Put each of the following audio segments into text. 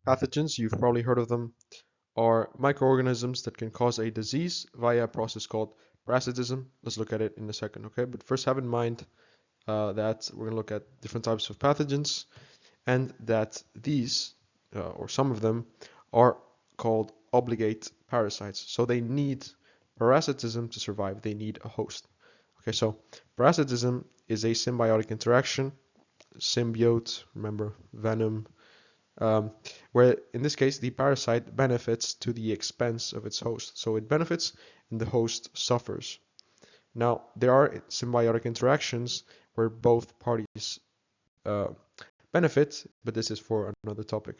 Pathogens, you've probably heard of them, are microorganisms that can cause a disease via a process called parasitism. Let's look at it in a second, okay? But first have in mind that we're going to look at different types of pathogens and that these, or some of them, are called obligate parasites. So they need parasitism to survive. They need a host. Okay, so parasitism is a symbiotic interaction, symbiote, remember venom, um, where in this case the parasite benefits to the expense of its host. So it benefits and the host suffers. Now, there are symbiotic interactions where both parties uh, benefit, but this is for another topic.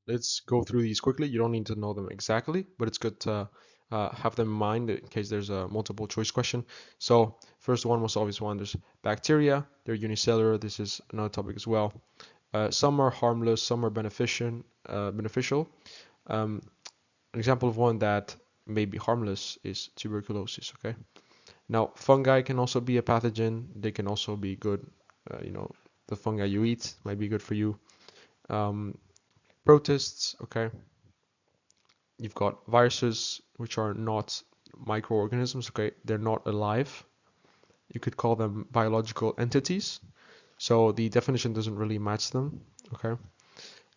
Let's go through these quickly. You don't need to know them exactly, but it's good to have them in mind in case there's a multiple choice question. So first one, most obvious one, there's bacteria. They're unicellular. This is another topic as well. Some are harmless, some are beneficial. Um, an example of one that may be harmless is tuberculosis. Okay. Now, fungi can also be a pathogen. They can also be good. The fungi you eat might be good for you. Um, Protists, okay. You've got viruses, which are not microorganisms, okay. They're not alive. You could call them biological entities. So the definition doesn't really match them, okay.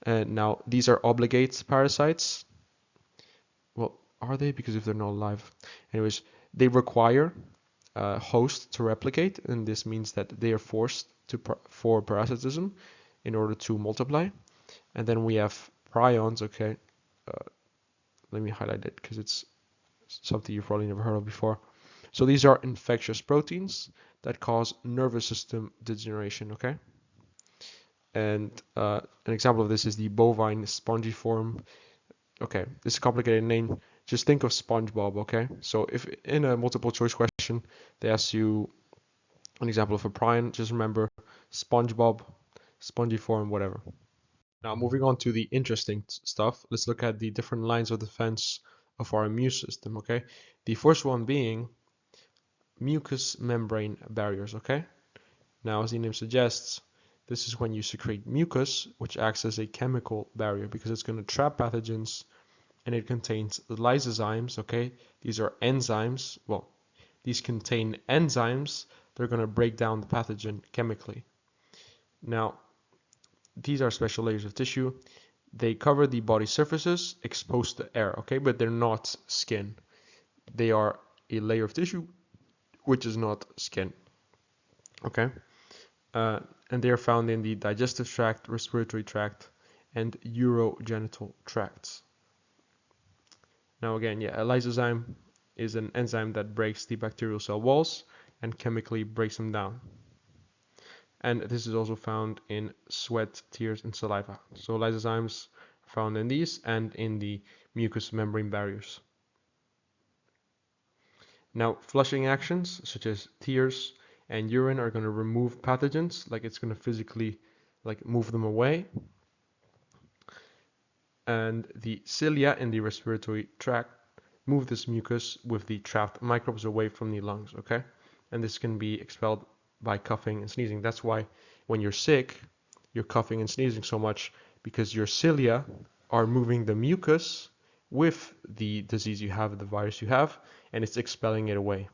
And now these are obligate parasites. Well, are they? Because if they're not alive, anyways, they require a host to replicate, and this means that they are forced for parasitism in order to multiply. And then we have prions, okay. Uh, Let me highlight it because it's something you've probably never heard of before. So these are infectious proteins that cause nervous system degeneration, okay? And an example of this is the bovine spongiform. Okay, this is a complicated name. Just think of SpongeBob, okay? So if in a multiple choice question they ask you an example of a prion, just remember SpongeBob, spongiform, whatever. Now, moving on to the interesting stuff, let's look at the different lines of defense of our immune system, okay? The first one being mucous membrane barriers, okay? Now, as the name suggests, this is when you secrete mucus, which acts as a chemical barrier because it's going to trap pathogens and it contains lysozymes, okay? These are enzymes. Well, these contain enzymes that are going to break down the pathogen chemically. Now, these are special layers of tissue. They cover the body surfaces exposed to air, okay? But they're not skin. They are a layer of tissue which is not skin, okay? And they are found in the digestive tract, respiratory tract, and urogenital tracts. Now again, yeah, a lysozyme is an enzyme that breaks the bacterial cell walls and chemically breaks them down. And this is also found in sweat, tears, and saliva. So lysozymes are found in these and in the mucous membrane barriers. Now, flushing actions such as tears and urine are going to remove pathogens, like it's going to physically move them away. And the cilia in the respiratory tract move this mucus with the trapped microbes away from the lungs, okay? And this can be expelled by coughing and sneezing. That's why when you're sick, you're coughing and sneezing so much because your cilia are moving the mucus with the disease you have, the virus you have, and it's expelling it away.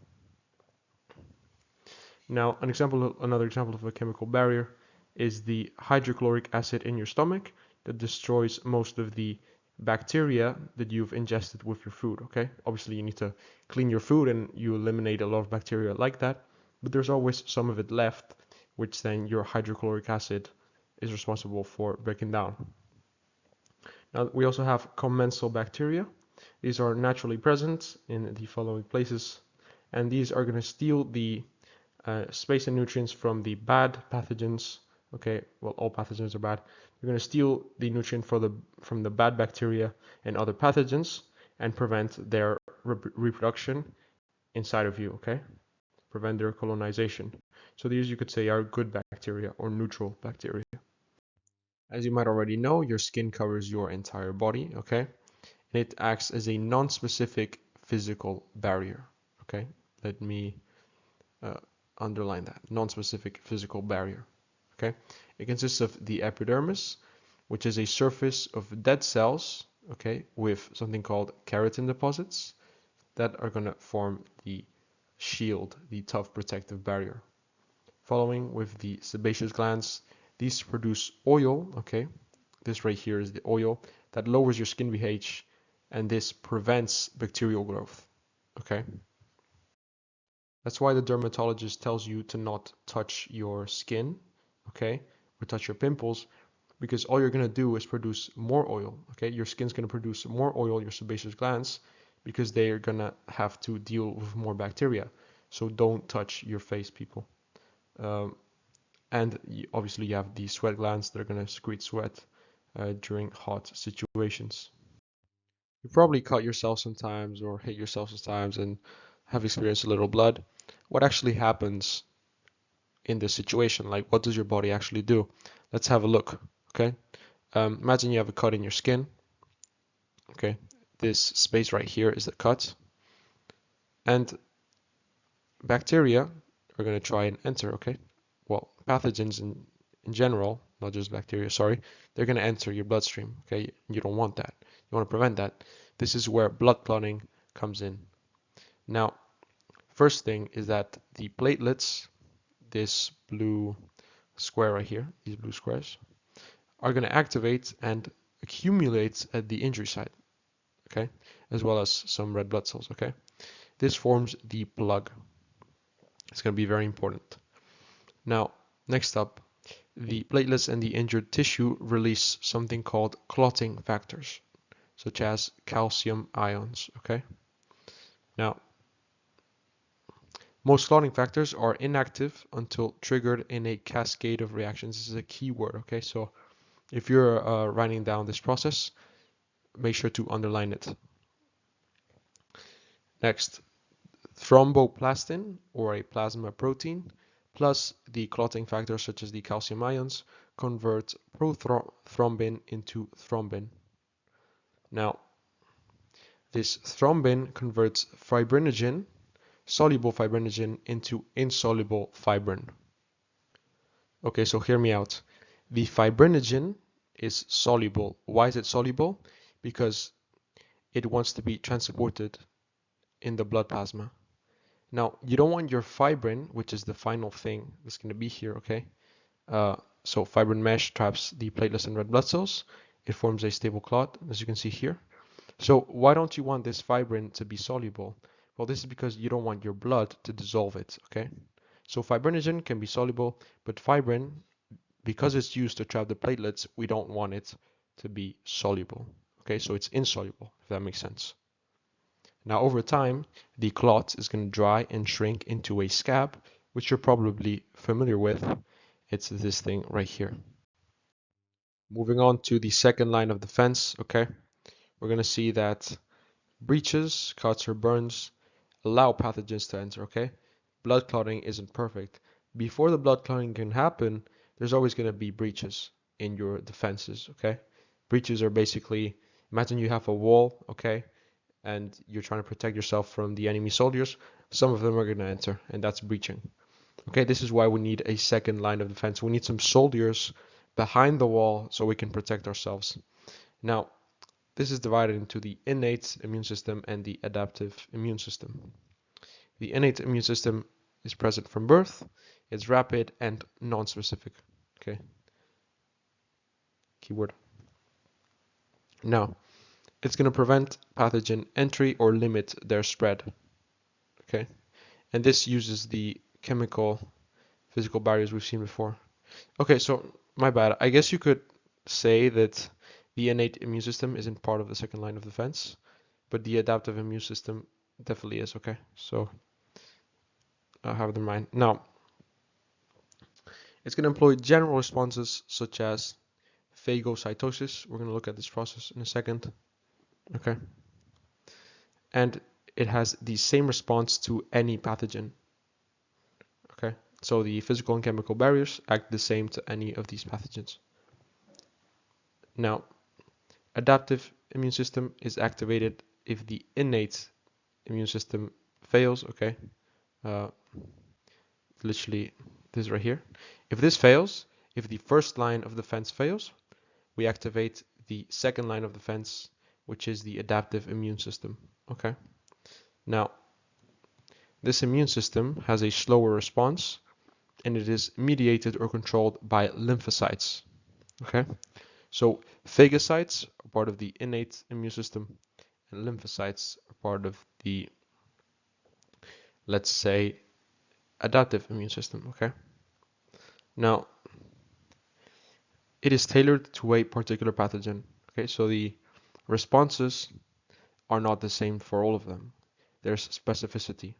Now, another example of a chemical barrier is the hydrochloric acid in your stomach that destroys most of the bacteria that you've ingested with your food, okay? Obviously, you need to clean your food and you eliminate a lot of bacteria like that, but there's always some of it left, which then your hydrochloric acid is responsible for breaking down. Now, we also have commensal bacteria. These are naturally present in the following places, and these are going to steal the space and nutrients from the bad pathogens. Okay, well, all pathogens are bad. They're going to steal the nutrient from the bad bacteria and other pathogens and prevent their reproduction inside of you, okay? Prevent their colonization. So these you could say are good bacteria or neutral bacteria. As you might already know, your skin covers your entire body, okay? And it acts as a non-specific physical barrier, okay? Let me uh, underline that, non-specific physical barrier, okay? It consists of the epidermis, which is a surface of dead cells, okay, with something called keratin deposits that are going to form the shield, the tough protective barrier. Following with the sebaceous glands, these produce oil, okay? This right here is the oil that lowers your skin pH, and this prevents bacterial growth, okay? That's why the dermatologist tells you to not touch your skin, okay? Or touch your pimples, because all you're going to do is produce more oil, okay? Your skin's going to produce more oil, your sebaceous glands, because they are going to have to deal with more bacteria. So don't touch your face, people. And obviously you have the sweat glands that are going to secrete sweat during hot situations. You probably cut yourself sometimes or hit yourself sometimes and have experienced a little blood. What actually happens in this situation? Like, what does your body actually do? Let's have a look, okay? Imagine you have a cut in your skin, okay? This space right here is the cut, and bacteria are going to try and enter, okay? Well, pathogens in general, not just bacteria, sorry, they're going to enter your bloodstream, okay? You don't want that. You want to prevent that. This is where blood clotting comes in. Now, first thing is that the platelets, this blue square right here, these blue squares, are going to activate and accumulate at the injury site, okay? As well as some red blood cells, okay? This forms the plug. It's going to be very important. Now, next up, the platelets and the injured tissue release something called clotting factors, such as calcium ions, okay? Now, most clotting factors are inactive until triggered in a cascade of reactions. This is a key word, okay? So if you're writing down this process, make sure to underline it. Next, thromboplastin, or a plasma protein, plus the clotting factors such as the calcium ions, convert prothrombin into thrombin. Now, this thrombin converts fibrinogen, soluble fibrinogen, into insoluble fibrin. Okay, so hear me out. The fibrinogen is soluble. Why is it soluble? Because it wants to be transported in the blood plasma. Now, you don't want your fibrin, which is the final thing that's going to be here, okay? So fibrin mesh traps the platelets and red blood cells. It forms a stable clot, as you can see here. So why don't you want this fibrin to be soluble? Well, this is because you don't want your blood to dissolve it, okay? So fibrinogen can be soluble, but fibrin, because it's used to trap the platelets, we don't want it to be soluble, okay? So it's insoluble, if that makes sense. Now, over time, the clot is going to dry and shrink into a scab, which you're probably familiar with. It's this thing right here. Moving on to the second line of defense, okay? We're going to see that breaches, cuts, or burns allow pathogens to enter, okay? Blood clotting isn't perfect. Before the blood clotting can happen, there's always going to be breaches in your defenses, okay? Breaches are basically, imagine you have a wall, okay? And you're trying to protect yourself from the enemy soldiers. Some of them are going to enter, and that's breaching. Okay, this is why we need a second line of defense. We need some soldiers behind the wall so we can protect ourselves. Now, this is divided into the innate immune system and the adaptive immune system. The innate immune system is present from birth. It's rapid and non-specific. Okay, keyword. Now, it's going to prevent pathogen entry or limit their spread. Okay, and this uses the chemical physical barriers we've seen before. Okay, so my bad. I guess you could say that the innate immune system isn't part of the second line of defense, but the adaptive immune system definitely is, okay? So have that in mind. Now, it's going to employ general responses such as phagocytosis. We're going to look at this process in a second, okay? And it has the same response to any pathogen, okay? So the physical and chemical barriers act the same to any of these pathogens. Now, adaptive immune system is activated if the innate immune system fails, okay? Literally this right here. If this fails, if the first line of defense fails, we activate the second line of defense, which is the adaptive immune system. Okay. Now, this immune system has a slower response, and it is mediated or controlled by lymphocytes. Okay. So phagocytes are part of the innate immune system, and lymphocytes are part of the, let's say, adaptive immune system. Okay. Now, it is tailored to a particular pathogen. Okay, so the responses are not the same for all of them. There's specificity.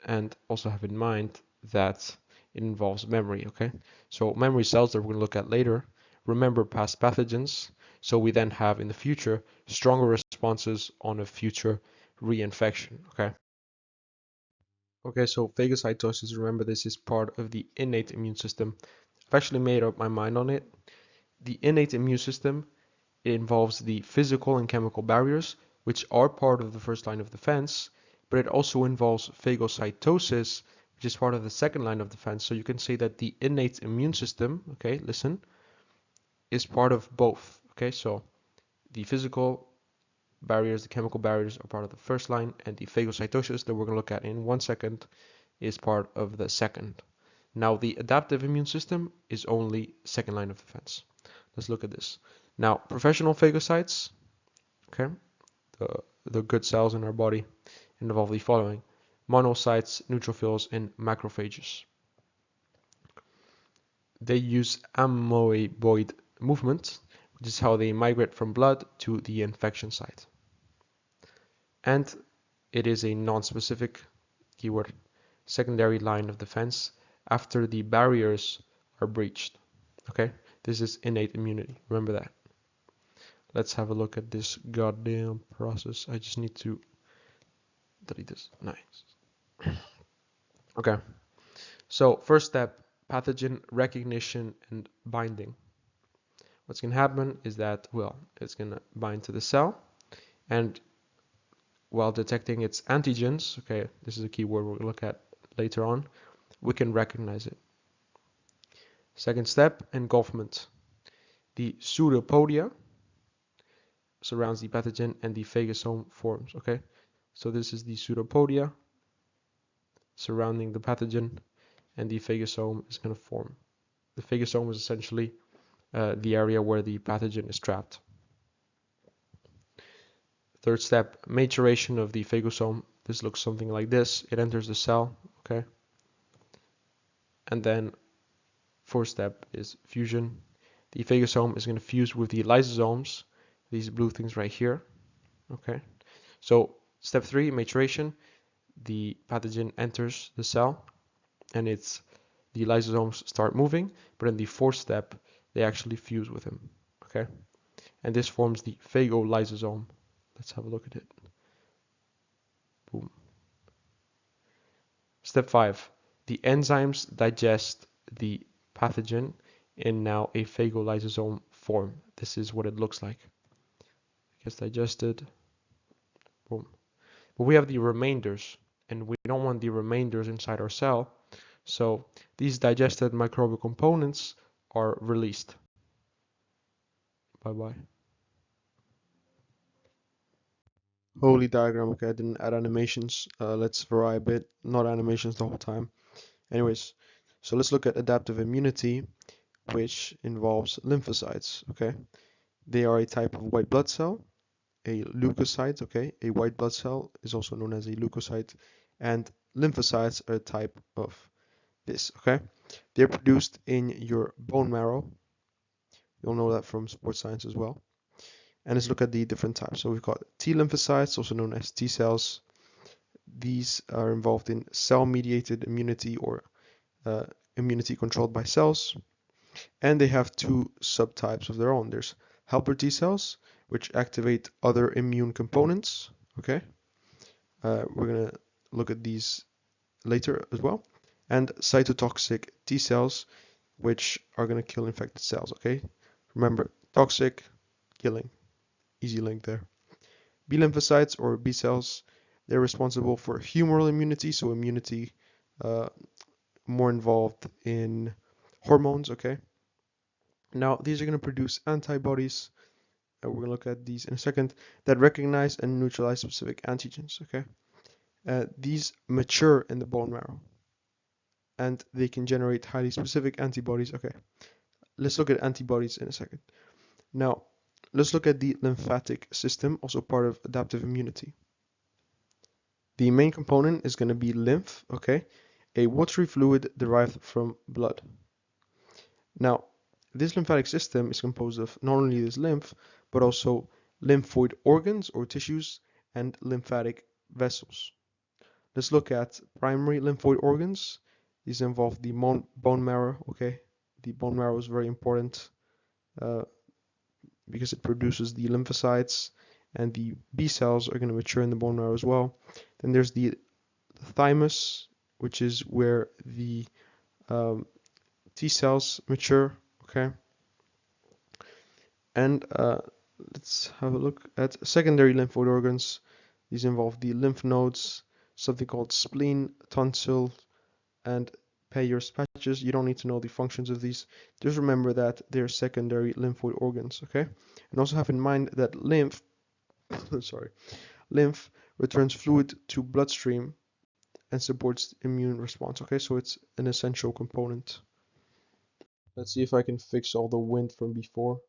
And also have in mind that it involves memory. Okay, so memory cells that we're going to look at later remember past pathogens, so we then have in the future stronger responses on a future reinfection. Okay, so phagocytosis, remember this is part of the innate immune system. I've actually made up my mind on it. The innate immune system, it involves the physical and chemical barriers, which are part of the first line of defense, but it also involves phagocytosis, which is part of the second line of defense. So you can say that the innate immune system, okay, listen, is part of both. Okay, so the physical barriers, the chemical barriers are part of the first line, and the phagocytosis that we're going to look at in 1 second is part of the second. Now, the adaptive immune system is only second line of defense. Let's look at this. Now, professional phagocytes, okay, the good cells in our body involve the following: monocytes, neutrophils, and macrophages. They use amoeboid movement, which is how they migrate from blood to the infection site. And it is a non-specific keyword secondary line of defense after the barriers are breached. Okay, this is innate immunity. Remember that. Let's have a look at this goddamn process. I just need to delete this. Nice. Okay, so first step, pathogen recognition and binding. What's going to happen is that, well, it's going to bind to the cell, and while detecting its antigens, okay, this is a keyword we'll look at later on, we can recognize it. Second step, engulfment. The pseudopodia surrounds the pathogen and the phagosome forms, okay? So this is the pseudopodia surrounding the pathogen, and the phagosome is going to form. The phagosome is essentially the area where the pathogen is trapped. Third step, maturation of the phagosome. This looks something like this. It enters the cell, okay? And then fourth step is fusion. The phagosome is going to fuse with the lysosomes, these blue things right here, okay? So step 3, maturation. The pathogen enters the cell, and the lysosomes start moving, but in the fourth step, they actually fuse with him, okay? And this forms the phagolysosome. Let's have a look at it. Boom. Step 5, the enzymes digest the pathogen in now a phagolysosome form. This is what it looks like. It gets digested. Boom. But we have the remainders, and we don't want the remainders inside our cell. So these digested microbial components are released. Bye-bye. Holy diagram. Okay, I didn't add animations. Let's vary a bit. Not animations the whole time. Anyways, so let's look at adaptive immunity, which involves lymphocytes. Okay, they are a type of white blood cell, a leukocyte. Okay, a white blood cell is also known as a leukocyte, and lymphocytes are a type of this. Okay, they're produced in your bone marrow. You'll know that from sports science as well. And let's look at the different types. So we've got T lymphocytes, also known as T cells. These are involved in cell-mediated immunity or immunity controlled by cells. And they have two subtypes of their own. There's helper T cells, which activate other immune components. Okay, we're gonna look at these later as well. And cytotoxic T cells, which are gonna kill infected cells. Okay, remember, toxic, killing, easy link there. B lymphocytes or B cells, they're responsible for humoral immunity, so immunity more involved in hormones. Okay, Now, these are going to produce antibodies, we're going to look at these in a second, that recognize and neutralize specific antigens, okay? These mature in the bone marrow, and they can generate highly specific antibodies. Okay, let's look at antibodies in a second. Now, let's look at the lymphatic system, also part of adaptive immunity. The main component is going to be lymph, okay? A watery fluid derived from blood. Now, this lymphatic system is composed of not only this lymph, but also lymphoid organs or tissues and lymphatic vessels. Let's look at primary lymphoid organs. These involve the bone marrow, okay? The bone marrow is very important uh, because it produces the lymphocytes, and the B cells are going to mature in the bone marrow as well. Then there's the thymus, which is where the T cells mature, okay? And let's have a look at secondary lymphoid organs. These involve the lymph nodes, something called spleen, tonsil, and Peyer's patches. You don't need to know the functions of these. Just remember that they're secondary lymphoid organs, okay? And also have in mind that lymph, sorry, lymph returns fluid to bloodstream and supports immune response, okay? So it's an essential component. Let's see if I can fix all the wind from before.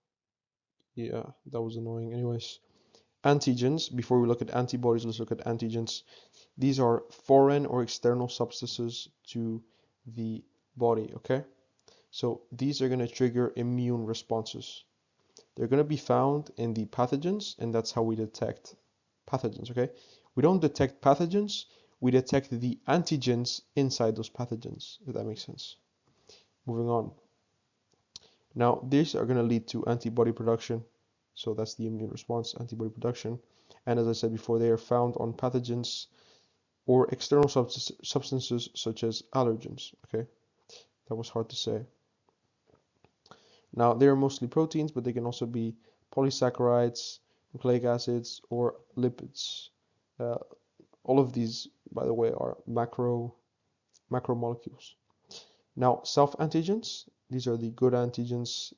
Yeah, that was annoying. Anyways, antigens. Before we look at antibodies, let's look at antigens. These are foreign or external substances to the body, okay? So these are going to trigger immune responses. They're going to be found in the pathogens, and that's how we detect pathogens, okay? We don't detect pathogens, we detect the antigens inside those pathogens, if that makes sense. Moving on. Now, these are going to lead to antibody production. So that's the immune response, antibody production. And as I said before, they are found on pathogens or external substances such as allergens, okay? That was hard to say. Now, they are mostly proteins, but they can also be polysaccharides, nucleic acids, or lipids. Uh, all of these, by the way, are macromolecules. Now, self-antigens, these are the good antigens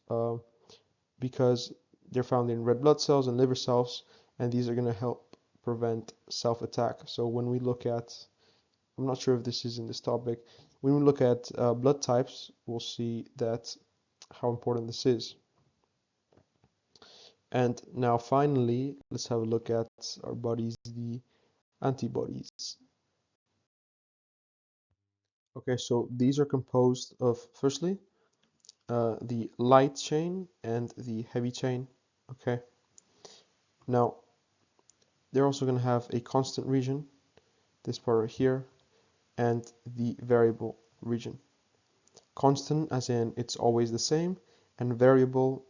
because they're found in red blood cells and liver cells, and these are going to help prevent self-attack. So when we look at, I'm not sure if this is in this topic, when we look at blood types, we'll see that how important this is. And now finally, let's have a look at our bodies, the antibodies. Okay, so these are composed of, firstly, the light chain and the heavy chain. Okay, now they're also going to have a constant region, this part right here, and the variable region. Constant as in it's always the same, and variable,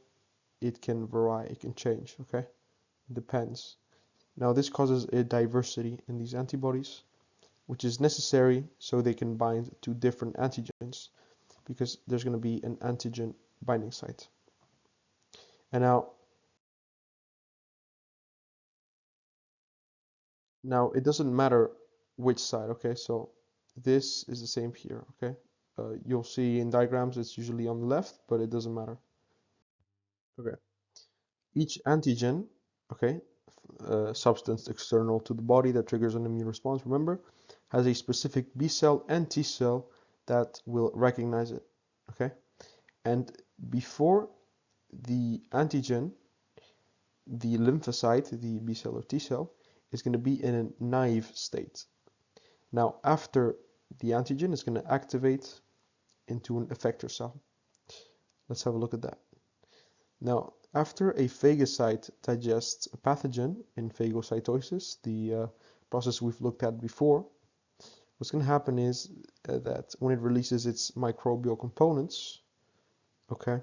it can vary, it can change, okay? It depends. Now this causes a diversity in these antibodies, which is necessary so they can bind to different antigens, because there's going to be an antigen binding site. And now it doesn't matter which side, okay? So this is the same here, okay? You'll see in diagrams it's usually on the left, but it doesn't matter. Okay. Each antigen, okay, substance external to the body that triggers an immune response, remember, has a specific B cell and T cell that will recognize it, okay? And before the antigen, the lymphocyte, the B cell or T cell, is going to be in a naive state. Now, after the antigen is going to activate into an effector cell. Let's have a look at that. Now, after a phagocyte digests a pathogen in phagocytosis, the process we've looked at before, what's going to happen is that when it releases its microbial components, okay,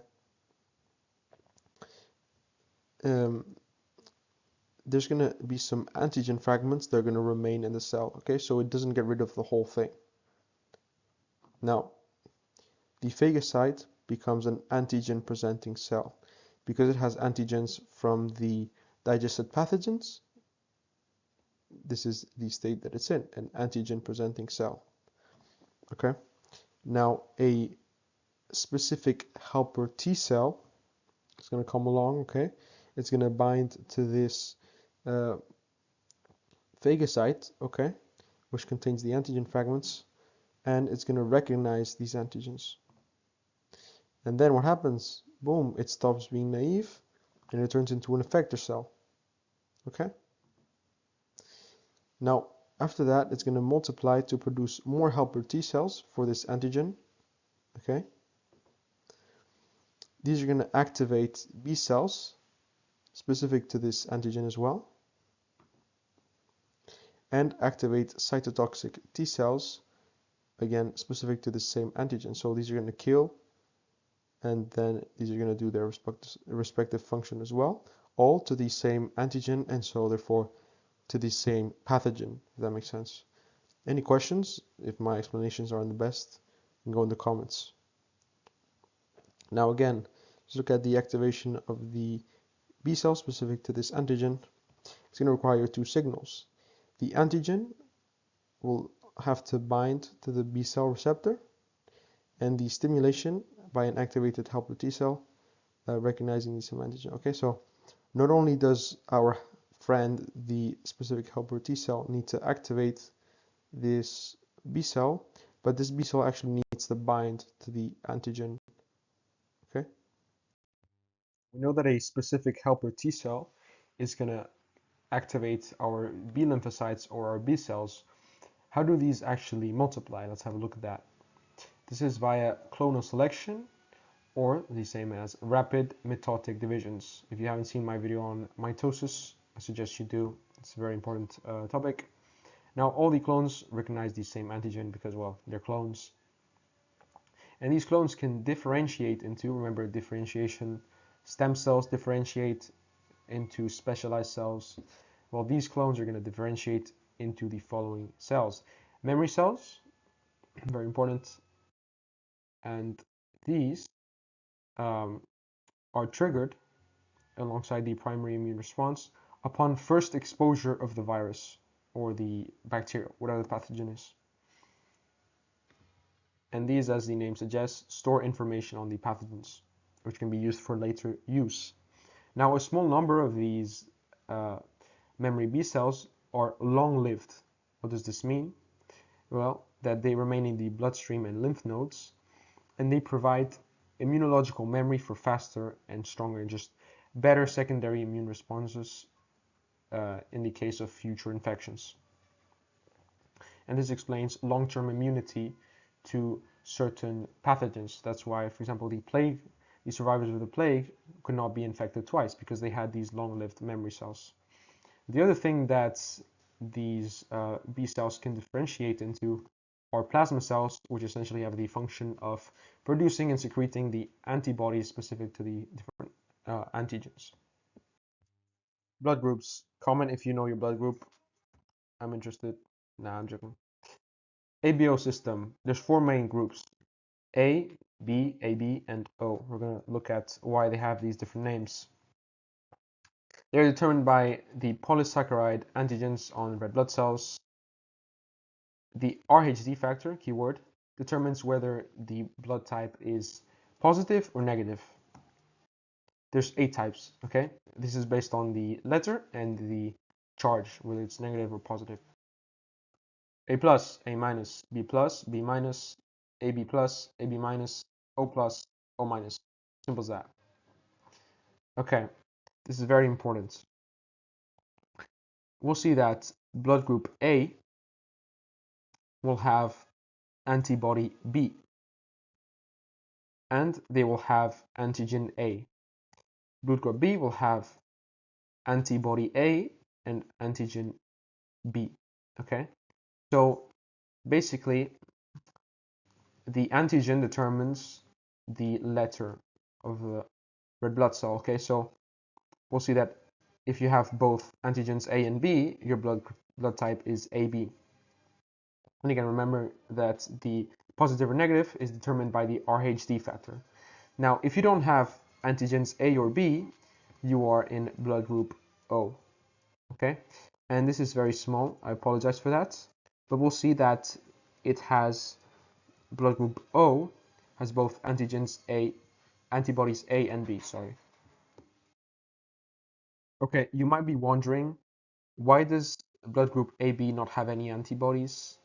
there's going to be some antigen fragments that are going to remain in the cell, okay, so it doesn't get rid of the whole thing. Now, the phagocyte becomes an antigen presenting cell because it has antigens from the digested pathogens. This is the state that it's in, an antigen presenting cell. Okay, now a specific helper T cell It's going to come along, okay? It's going to bind to this uh, phagocyte, okay, which contains the antigen fragments, and it's going to recognize these antigens. And then what happens? Boom, it stops being naive and it turns into an effector cell, okay? Now, after that, it's going to multiply to produce more helper T cells for this antigen, okay? These are going to activate B cells specific to this antigen as well, and activate cytotoxic T cells, again, specific to the same antigen. So these are going to kill, and then these are going to do their respective function as well, all to the same antigen, and so therefore to the same pathogen, if that makes sense. Any questions? If my explanations aren't the best, you can go in the comments. Now again, let's look at the activation of the B cell specific to this antigen. It's going to require two signals. The antigen will have to bind to the B cell receptor, and the stimulation by an activated helper T cell recognizing the same antigen. Okay, so not only does our friend, the specific helper T cell, need to activate this B cell, but this B cell actually needs to bind to the antigen. Okay, we know that a specific helper T cell is going to activate our B lymphocytes or our B cells. How do these actually multiply? Let's have a look at that. This is via clonal selection, or the same as rapid mitotic divisions. If you haven't seen my video on mitosis, I suggest you do. It's a very important topic. Now, all the clones recognize the same antigen because, well, they're clones. And these clones can differentiate into, remember differentiation, stem cells differentiate into specialized cells. Well, these clones are going to differentiate into the following cells. Memory cells, very important, and these are triggered alongside the primary immune response upon first exposure of the virus or the bacteria, whatever the pathogen is. And these, as the name suggests, store information on the pathogens, which can be used for later use. Now, a small number of these memory B cells are long-lived. What does this mean? Well, that they remain in the bloodstream and lymph nodes, and they provide immunological memory for faster and stronger and just better secondary immune responses in the case of future infections. And this explains long-term immunity to certain pathogens. That's why, for example, the survivors of the plague could not be infected twice because they had these long-lived memory cells. The other thing that these B cells can differentiate into are plasma cells, which essentially have the function of producing and secreting the antibodies specific to the different antigens. Blood groups. Comment if you know your blood group. I'm interested. Nah, I'm joking. ABO system. There's four main groups: A, B, AB, and O. We're going to look at why they have these different names. They're determined by the polysaccharide antigens on red blood cells. The RHD factor, keyword, determines whether the blood type is positive or negative. There's 8 types, okay? This is based on the letter and the charge, whether it's negative or positive. A plus, A minus, B plus, B minus, AB plus, AB minus, O plus, O minus. Simple as that. Okay, this is very important. We'll see that blood group A will have antibody B, and they will have antigen A. Blood group B will have antibody A and antigen B. Okay, so basically the antigen determines the letter of the red blood cell. Okay, so we'll see that if you have both antigens A and B, your blood type is AB. And again, remember that the positive or negative is determined by the RHD factor. Now, if you don't have antigens A or B, you are in blood group O. Okay, and this is very small. I apologize for that, but we'll see that it has blood group O has both antibodies A and B. Sorry. Okay, you might be wondering, why does blood group AB not have any antibodies?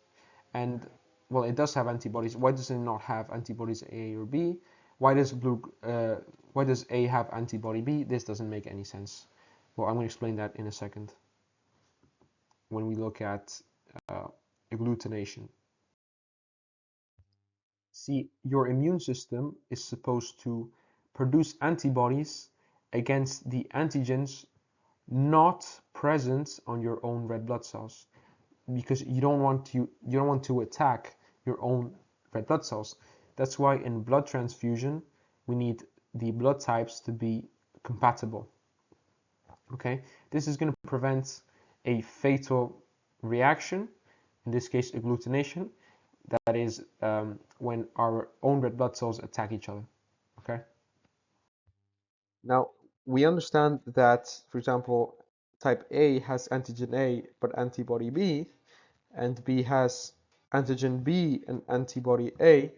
And well, it does have antibodies. Why does it not have antibodies A or B? Why does why does A have antibody B? This doesn't make any sense. Well, I'm going to explain that in a second when we look at agglutination. See, your immune system is supposed to produce antibodies against the antigens not present on your own red blood cells, because you don't want to attack your own red blood cells. That's why in blood transfusion we need the blood types to be compatible. Okay, this is going to prevent a fatal reaction, in this case agglutination, that is when our own red blood cells attack each other. Okay. Now, we understand that, for example, type A has antigen A but antibody B, and B has antigen B and antibody A.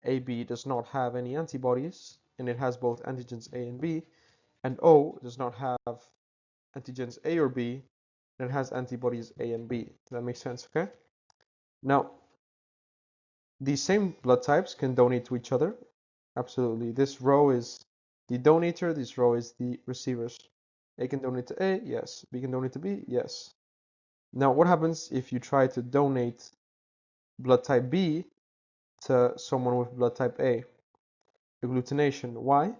AB does not have any antibodies, and it has both antigens A and B, and O does not have antigens A or B, and it has antibodies A and B. Does that make sense? Okay. Now, these same blood types can donate to each other. Absolutely. This row is the donator, this row is the receivers. A can donate to A, yes. B can donate to B, yes. Now, what happens if you try to donate blood type B to someone with blood type A? Agglutination. Why?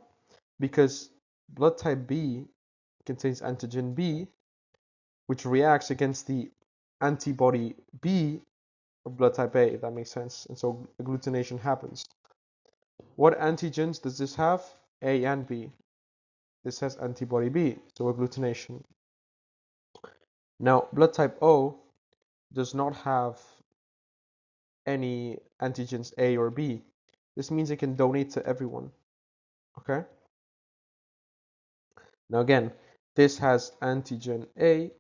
Because blood type B contains antigen B, which reacts against the antibody B of blood type A, if that makes sense. And so agglutination happens. What antigens does this have? A and B. This has antibody B, so agglutination. Now, blood type O does not have any antigens A or B. This means it can donate to everyone. Okay? Now again, this has antigen A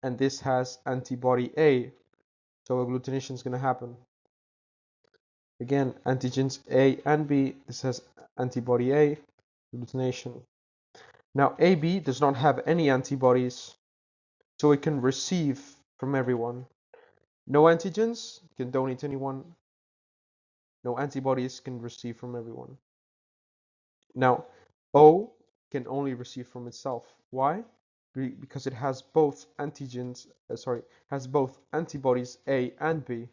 and this has antibody A, so agglutination is going to happen. Again, antigens A and B, this has antibody A, agglutination. Now AB does not have any antibodies, so it can receive from everyone. No antigens, can donate to anyone. No antibodies, can receive from everyone. Now, O can only receive from itself. Why? Because it has both antigens, has both antibodies A and B.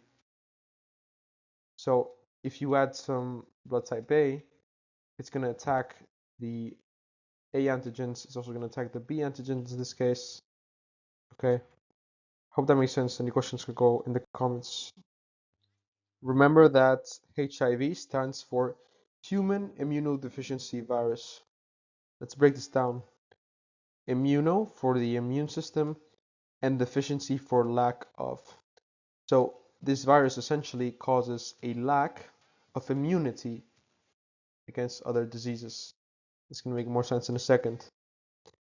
So if you add some blood type A, it's going to attack the A antigens. It's also going to attack the B antigens in this case. Okay. Hope that makes sense. Any questions could go in the comments. Remember that HIV stands for Human Immunodeficiency Virus. Let's break this down. Immuno for the immune system and deficiency for lack of. So this virus essentially causes a lack of immunity against other diseases. It's going to make more sense in a second.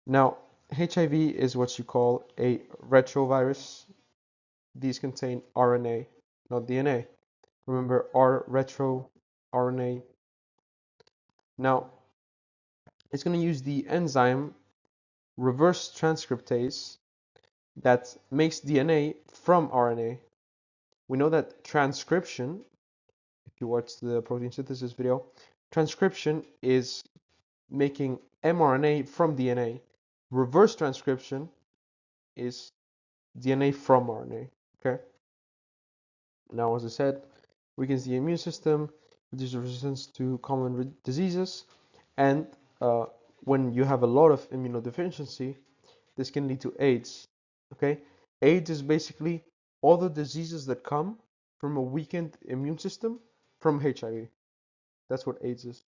Now, HIV is what you call a retrovirus. These contain RNA, not DNA. Remember, R retro, RNA. Now, it's going to use the enzyme reverse transcriptase that makes DNA from RNA. We know that transcription, if you watch the protein synthesis video, transcription is making mRNA from DNA. Reverse transcription is DNA from RNA. Okay. Now, as I said, weakens the immune system, reduces resistance to common diseases, and when you have a lot of immunodeficiency, this can lead to AIDS. Okay, AIDS is basically all the diseases that come from a weakened immune system from HIV. That's what AIDS is.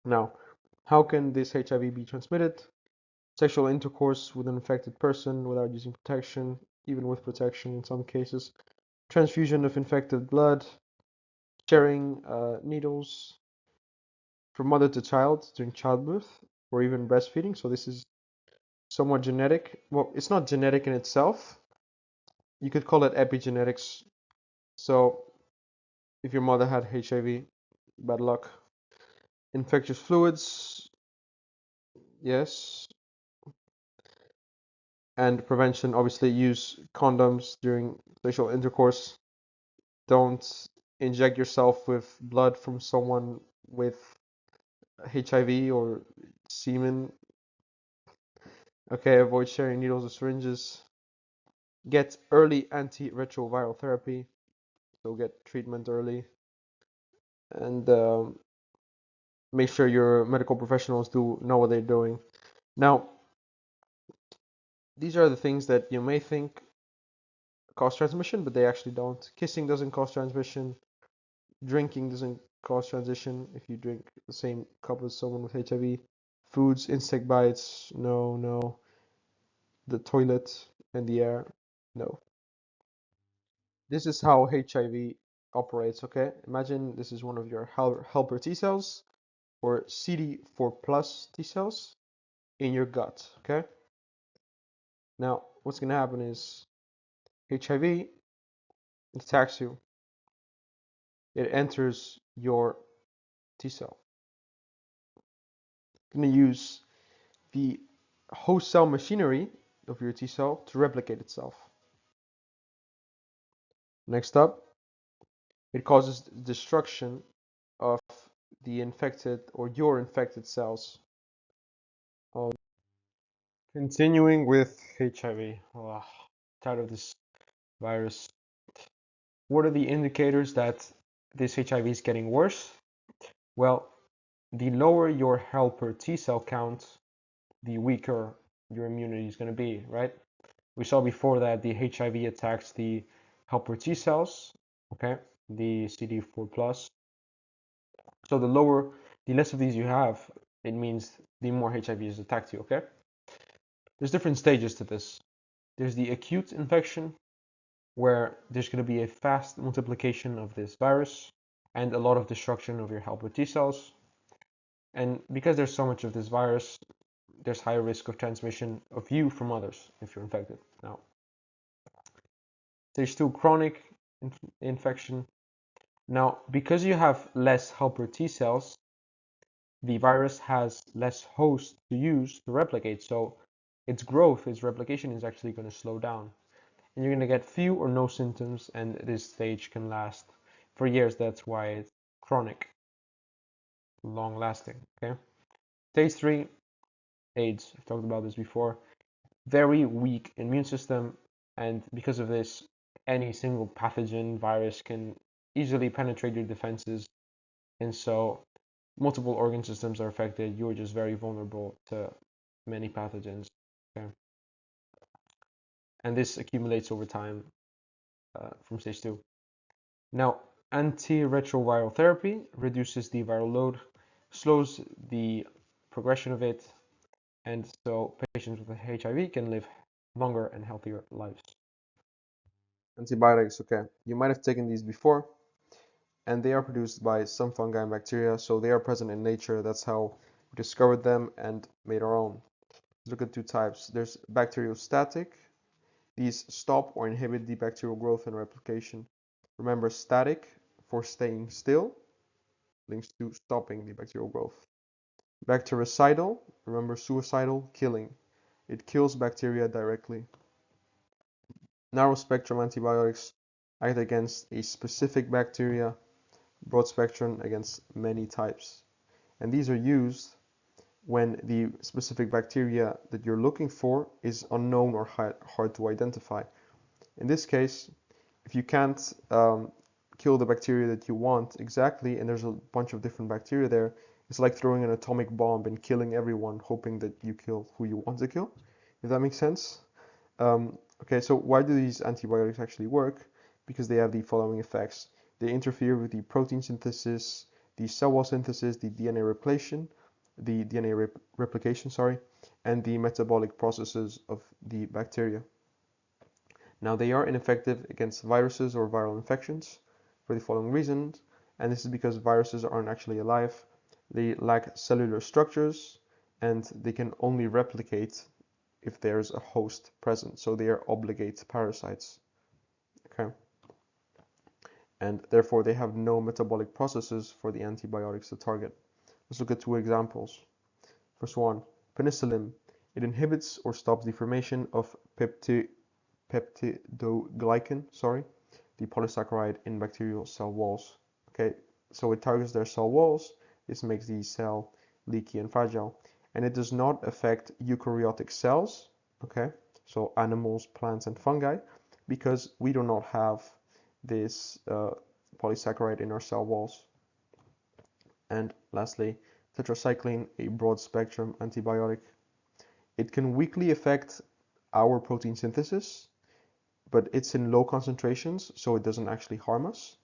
Now, how can this HIV be transmitted? Sexual intercourse with an infected person without using protection, even with protection in some cases. Transfusion of infected blood, sharing needles from mother to child during childbirth, or even breastfeeding. So this is somewhat genetic. Well, it's not genetic in itself. You could call it epigenetics. So if your mother had HIV, bad luck. Infectious fluids, Yes. And prevention, obviously, use condoms during sexual intercourse. Don't inject yourself with blood from someone with HIV or semen. Okay, avoid sharing needles or syringes. Get early antiretroviral therapy, so get treatment early. And make sure your medical professionals do know what they're doing. Now, these are the things that you may think cause transmission, but they actually don't. Kissing doesn't cause transmission. Drinking doesn't cause transmission if you drink the same cup as someone with HIV. Foods, insect bites, no, no. The toilet and the air, no. This is how HIV operates, okay? Imagine this is one of your helper T cells or CD4 plus T cells in your gut, okay? Now, what's going to happen is HIV attacks you. It enters your T cell. It's going to use the host cell machinery of your T cell to replicate itself. Next up, it causes destruction of the infected or your infected cells. Continuing with HIV. Oh, tired of this virus. What are the indicators that this HIV is getting worse? Well, the lower your helper T cell count, the weaker your immunity is going to be, right? We saw before that the HIV attacks the helper T cells, okay, the CD4 plus. So the less of these you have, it means the more HIV is attacked you, okay? There's different stages to this. There's the acute infection, where there's going to be a fast multiplication of this virus and a lot of destruction of your helper T cells. And because there's so much of this virus, there's higher risk of transmission of you from others if you're infected. Now, stage 2, chronic infection. Now, because you have less helper T cells, the virus has less hosts to use to replicate. So its growth, its replication is actually going to slow down. And you're going to get few or no symptoms, and this stage can last for years. That's why it's chronic, long lasting. Okay. Stage 3, AIDS. I've talked about this before. Very weak immune system, and because of this, any single pathogen virus can easily penetrate your defenses, and so multiple organ systems are affected. You're just very vulnerable to many pathogens. Okay. And this accumulates over time from stage 2. Now, antiretroviral therapy reduces the viral load, slows the progression of it, and so patients with HIV can live longer and healthier lives. Antibiotics, okay. You might have taken these before, and they are produced by some fungi and bacteria, so they are present in nature. That's how we discovered them and made our own. Let's look at two types. There's bacteriostatic. These stop or inhibit the bacterial growth and replication. Remember, static for staying still, links to stopping the bacterial growth. Bactericidal, remember suicidal, killing. It kills bacteria directly. Narrow spectrum antibiotics act against a specific bacteria, broad spectrum against many types. And these are used when the specific bacteria that you're looking for is unknown or hard to identify. In this case, if you can't kill the bacteria that you want exactly, and there's a bunch of different bacteria there, it's like throwing an atomic bomb and killing everyone, hoping that you kill who you want to kill, if that makes sense. Okay, so why do these antibiotics actually work? Because they have the following effects. They interfere with the protein synthesis, the cell wall synthesis, the DNA replication, sorry, and the metabolic processes of the bacteria. Now, they are ineffective against viruses or viral infections for the following reasons, and this is because viruses aren't actually alive. They lack cellular structures, and they can only replicate if there's a host present, so they are obligate parasites. Okay, and therefore they have no metabolic processes for the antibiotics to target. Let's look at two examples. First one, penicillin. It inhibits or stops the formation of peptidoglycan, the polysaccharide in bacterial cell walls. Okay, so it targets their cell walls. This makes the cell leaky and fragile, and it does not affect eukaryotic cells. Okay, so animals, plants, and fungi, because we do not have this polysaccharide in our cell walls. And lastly, tetracycline, a broad spectrum antibiotic. It can weakly affect our protein synthesis, but it's in low concentrations, so it doesn't actually harm us.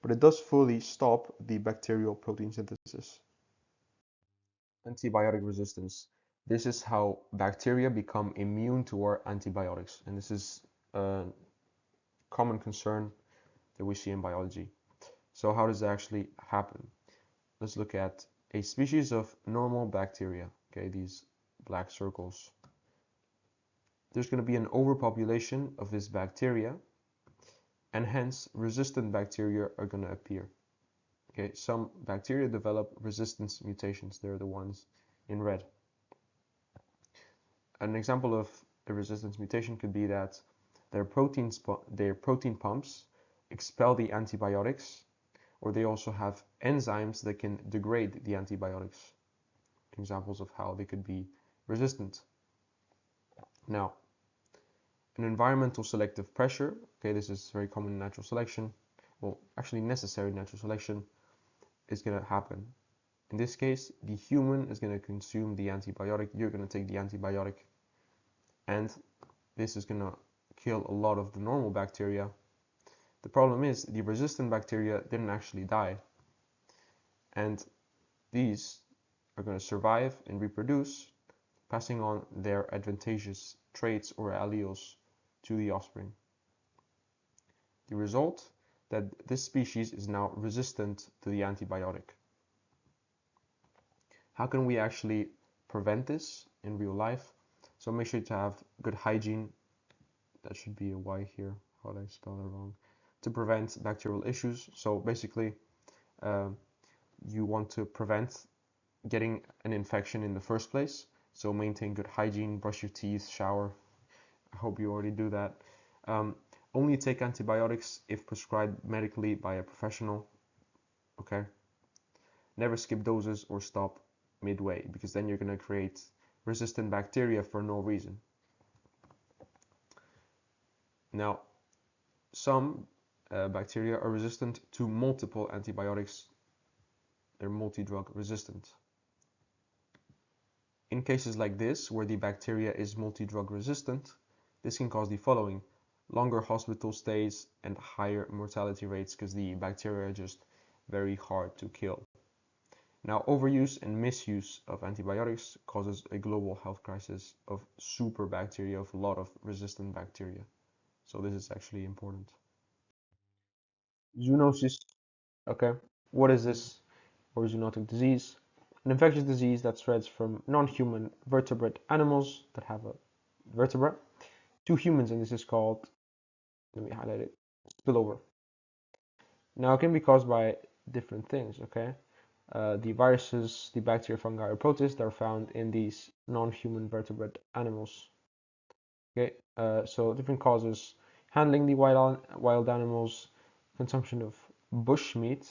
But it does fully stop the bacterial protein synthesis. Antibiotic resistance. This is how bacteria become immune to our antibiotics, and this is a common concern that we see in biology. So how does that actually happen? Let's look at a species of normal bacteria, okay, these black circles. There's going to be an overpopulation of this bacteria, and hence resistant bacteria are going to appear. Okay, some bacteria develop resistance mutations. They're the ones in red. An example of a resistance mutation could be that their protein pumps expel the antibiotics, or they also have enzymes that can degrade the antibiotics. Examples of how they could be resistant. Now, an environmental selective pressure, okay, this is very common in natural selection, well, actually necessary natural selection, is going to happen. In this case, the human is going to consume the antibiotic, you're going to take the antibiotic, and this is going to kill a lot of the normal bacteria. The problem is the resistant bacteria didn't actually die, and these are going to survive and reproduce, passing on their advantageous traits or alleles to the offspring. The result, that this species is now resistant to the antibiotic. How can we actually prevent this in real life? So make sure to have good hygiene. That should be a Y here. How did I spell that wrong? To prevent bacterial issues. So basically, you want to prevent getting an infection in the first place. So maintain good hygiene, brush your teeth, shower. I hope you already do that. Only take antibiotics if prescribed medically by a professional. Okay. Never skip doses or stop midway, because then you're going to create resistant bacteria for no reason. Now, some bacteria are resistant to multiple antibiotics. They're multi-drug resistant. In cases like this, where the bacteria is multi-drug resistant, this can cause the following: longer hospital stays and higher mortality rates, because the bacteria are just very hard to kill. Now, overuse and misuse of antibiotics causes a global health crisis of superbacteria, of a lot of resistant bacteria. So this is actually important. Zoonosis. Okay, what is this? Or zoonotic disease? An infectious disease that spreads from non-human vertebrate animals that have a vertebra to humans, and this is called, let me highlight it, spillover. Now, it can be caused by different things, okay? The viruses, the bacteria, fungi, or protists that are found in these non-human vertebrate animals. Okay, so different causes: handling the wild animals, consumption of bush meat,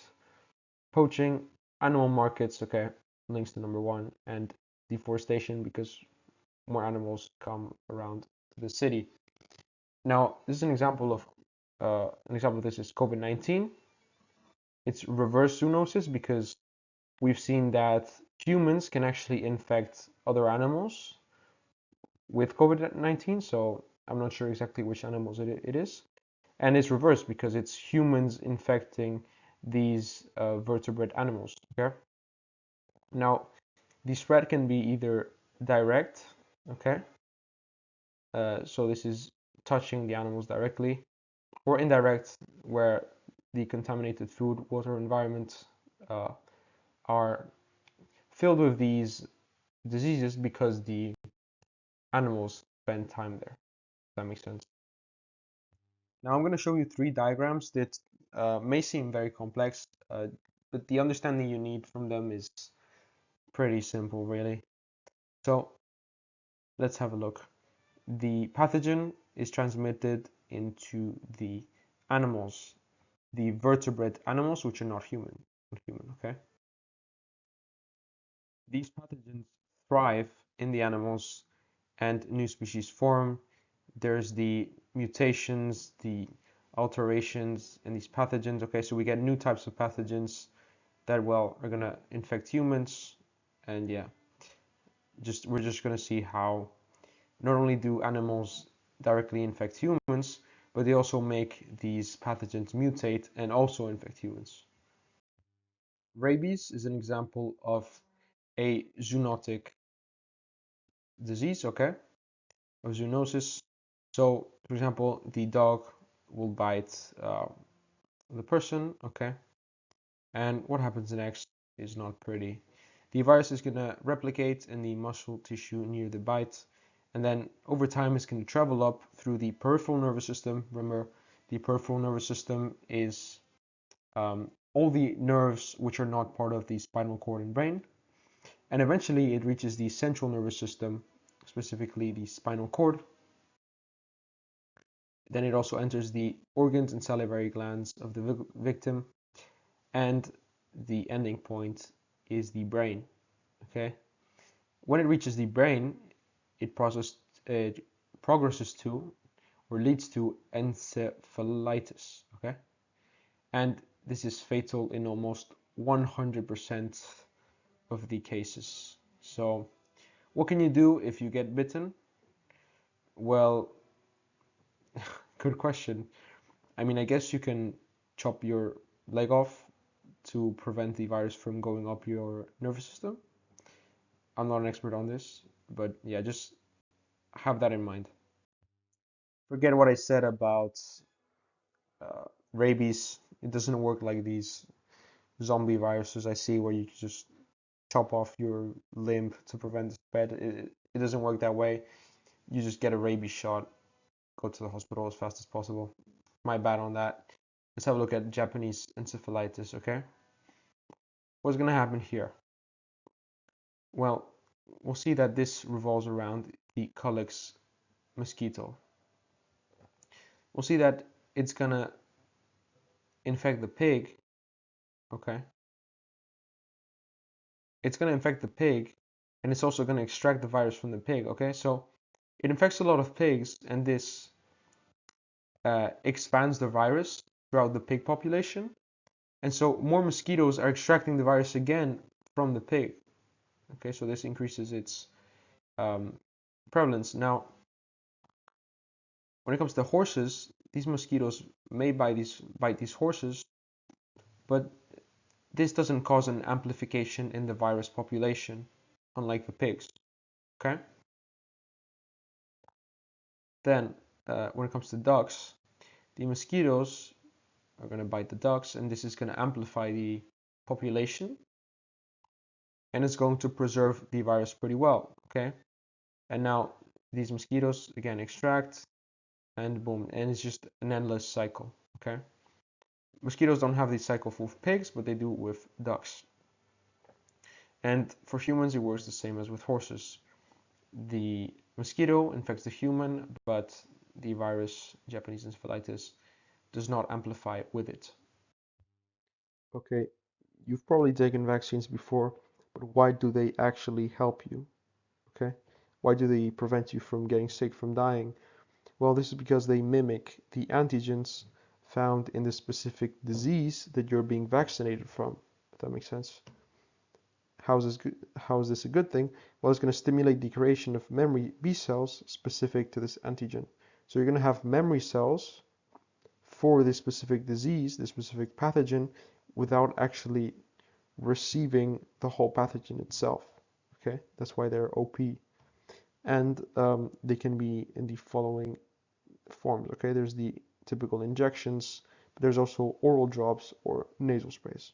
poaching, animal markets. Okay, links to number one, and deforestation, because more animals come around to the city. Now, this is an example of this is COVID-19. It's reverse zoonosis, because we've seen that humans can actually infect other animals with COVID-19. So I'm not sure exactly which animals it is. And it's reversed, because it's humans infecting these vertebrate animals. Okay. Now, the spread can be either direct, okay, so this is touching the animals directly, or indirect, where the contaminated food, water, environment are filled with these diseases because the animals spend time there. If that makes sense. Now I'm going to show you three diagrams that may seem very complex, but the understanding you need from them is pretty simple, really. So let's have a look. The pathogen is transmitted into the animals, the vertebrate animals, which are not human, okay? These pathogens thrive in the animals and new species form. There's the mutations, the alterations in these pathogens, okay? So we get new types of pathogens that, well, are gonna infect humans, and yeah, we're just gonna see how not only do animals directly infect humans, but they also make these pathogens mutate and also infect humans. Rabies is an example of a zoonotic disease, okay, of zoonosis. So, for example, the dog will bite the person, okay, and what happens next is not pretty. The virus is going to replicate in the muscle tissue near the bite, and then over time it's going to travel up through the peripheral nervous system. Remember, the peripheral nervous system is all the nerves which are not part of the spinal cord and brain, and eventually it reaches the central nervous system, specifically the spinal cord. Then it also enters the organs and salivary glands of the victim, and the ending point is the brain. Okay, when it reaches the brain, it progresses to or leads to encephalitis. Okay, and this is fatal in almost 100% of the cases. So, what can you do if you get bitten? Well, good question. I mean, I guess you can chop your leg off to prevent the virus from going up your nervous system. I'm not an expert on this, but yeah, just have that in mind. Forget what I said about rabies. It doesn't work like these zombie viruses I see where you just chop off your limb to prevent the spread. It doesn't work that way. You just get a rabies shot, go to the hospital as fast as possible. My bad on that. Let's have a look at Japanese encephalitis, okay? What's going to happen here? Well, we'll see that this revolves around the Culex mosquito. We'll see that it's going to infect the pig, okay? It's going to infect the pig, and it's also going to extract the virus from the pig, okay? So it infects a lot of pigs, and this expands the virus throughout the pig population. And so more mosquitoes are extracting the virus again from the pig, okay? So this increases its um, prevalence. Now, when it comes to horses, these mosquitoes may bite these horses, but this doesn't cause an amplification in the virus population, unlike the pigs. Okay? Then, when it comes to ducks, the mosquitoes are going to bite the ducks, and this is going to amplify the population, and it's going to preserve the virus pretty well. Okay? And now these mosquitoes again extract, and boom, and it's just an endless cycle. Okay? Mosquitoes don't have this cycle with pigs, but they do with ducks. And for humans, it works the same as with horses. The mosquito infects the human, but the virus, Japanese encephalitis, does not amplify with it. Okay, you've probably taken vaccines before, but why do they actually help you? Okay, why do they prevent you from getting sick, from dying? Well, this is because they mimic the antigens found in the specific disease that you're being vaccinated from, if that makes sense. How is this a good thing? Well, it's going to stimulate the creation of memory B cells specific to this antigen. So you're going to have memory cells for this specific disease, this specific pathogen, without actually receiving the whole pathogen itself. Okay, that's why they're OP. And they can be in the following forms. Okay, there's the typical injections, but there's also oral drops or nasal sprays.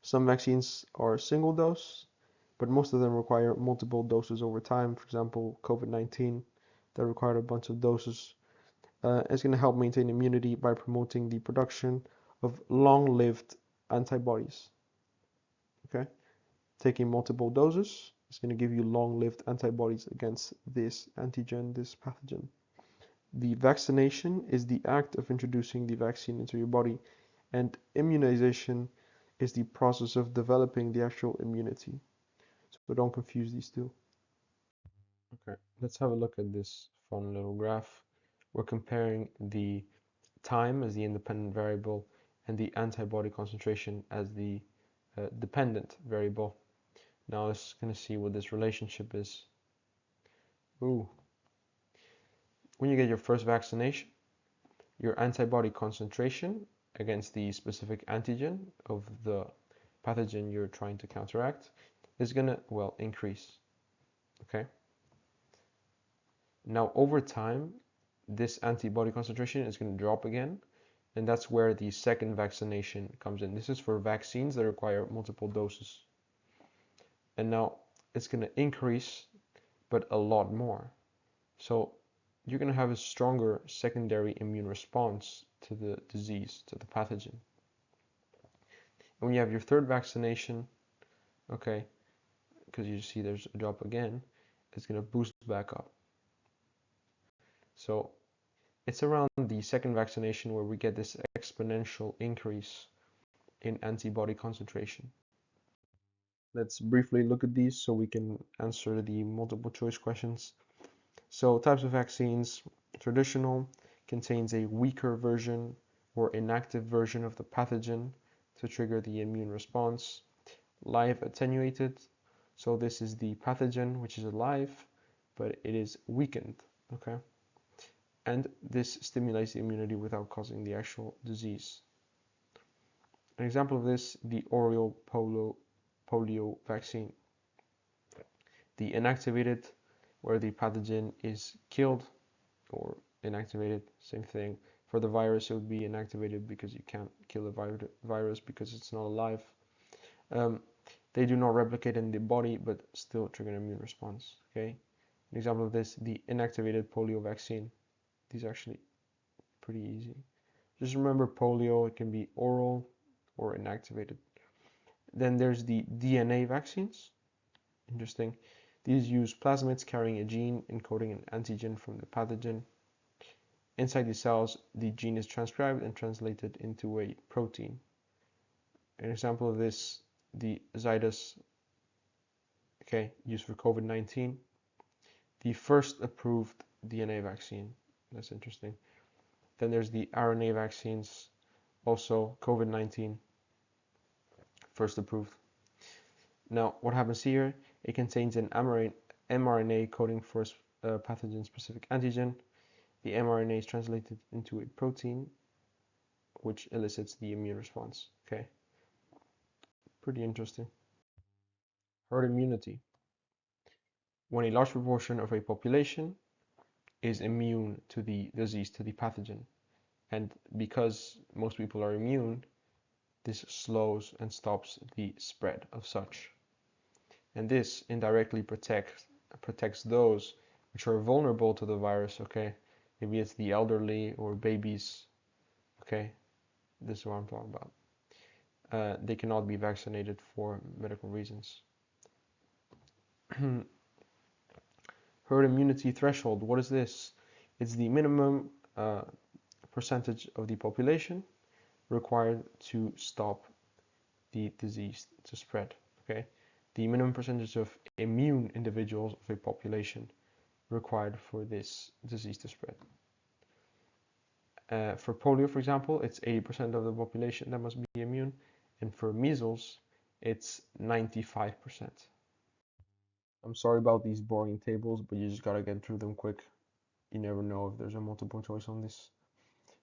Some vaccines are single dose, but most of them require multiple doses over time. For example, COVID-19, that required a bunch of doses. It's going to help maintain immunity by promoting the production of long-lived antibodies. Okay, taking multiple doses It's going to give you long-lived antibodies against this antigen, this pathogen. The vaccination is the act of introducing the vaccine into your body, and immunization is the process of developing the actual immunity. So don't confuse these two. Okay, let's have a look at this fun little graph. We're comparing the time as the independent variable and the antibody concentration as the dependent variable. Now let's going to see what this relationship is. Ooh. When you get your first vaccination, your antibody concentration against the specific antigen of the pathogen you're trying to counteract is going to, well, increase. Okay. Now over time, this antibody concentration is going to drop again, and that's where the second vaccination comes in. This is for vaccines that require multiple doses. And now it's going to increase, but a lot more. So you're going to have a stronger secondary immune response to the disease, to the pathogen. And when you have your third vaccination, okay, because you see there's a drop again, it's going to boost back up. So it's around the second vaccination where we get this exponential increase in antibody concentration. Let's briefly look at these so we can answer the multiple choice questions. So types of vaccines: traditional contains a weaker version or inactive version of the pathogen to trigger the immune response. Live attenuated, so this is the pathogen which is alive, but it is weakened, okay? And this stimulates the immunity without causing the actual disease. An example of this, the oral polio vaccine. The inactivated, where the pathogen is killed, or inactivated, same thing. For the virus, it would be inactivated because you can't kill the virus because it's not alive. They do not replicate in the body, but still trigger an immune response, okay? An example of this, the inactivated polio vaccine. These are actually pretty easy. Just remember polio, it can be oral or inactivated. Then there's the DNA vaccines. Interesting. These use plasmids carrying a gene encoding an antigen from the pathogen. Inside the cells, the gene is transcribed and translated into a protein. An example of this, the Zydus, okay, used for COVID-19. The first approved DNA vaccine. That's interesting. Then there's the RNA vaccines, also COVID-19, first approved. Now, what happens here? It contains an mRNA coding for a pathogen-specific antigen. The mRNA is translated into a protein, which elicits the immune response. Okay, pretty interesting. Herd immunity. When a large proportion of a population is immune to the disease, to the pathogen, and because most people are immune, this slows and stops the spread of such. And this indirectly protects those which are vulnerable to the virus, okay? Maybe it's the elderly or babies, okay? This is what I'm talking about. They cannot be vaccinated for medical reasons. Herd immunity threshold, what is this? It's the minimum percentage of the population required to stop the disease to spread, okay? The minimum percentage of immune individuals of a population required for this disease to spread. For polio, for example, it's 80% of the population that must be immune, and for measles, it's 95%. I'm sorry about these boring tables, but you just gotta get through them quick. You never know if there's a multiple choice on this.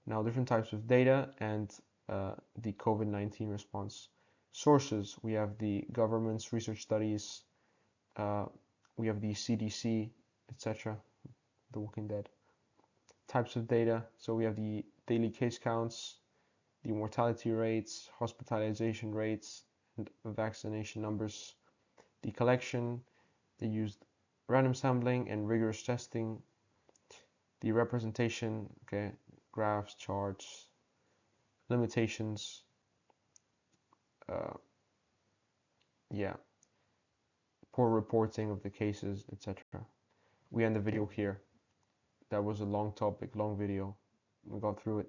Now, different types of data and the COVID-19 response. Sources, we have the government's research studies, we have the CDC, etc., The Walking Dead. Types of data, so we have the daily case counts, the mortality rates, hospitalization rates, and vaccination numbers. The collection, they used random sampling and rigorous testing. The representation, okay, graphs, charts, limitations, yeah, poor reporting of the cases, etc. We end the video here. That was a long topic, long video. We got through it.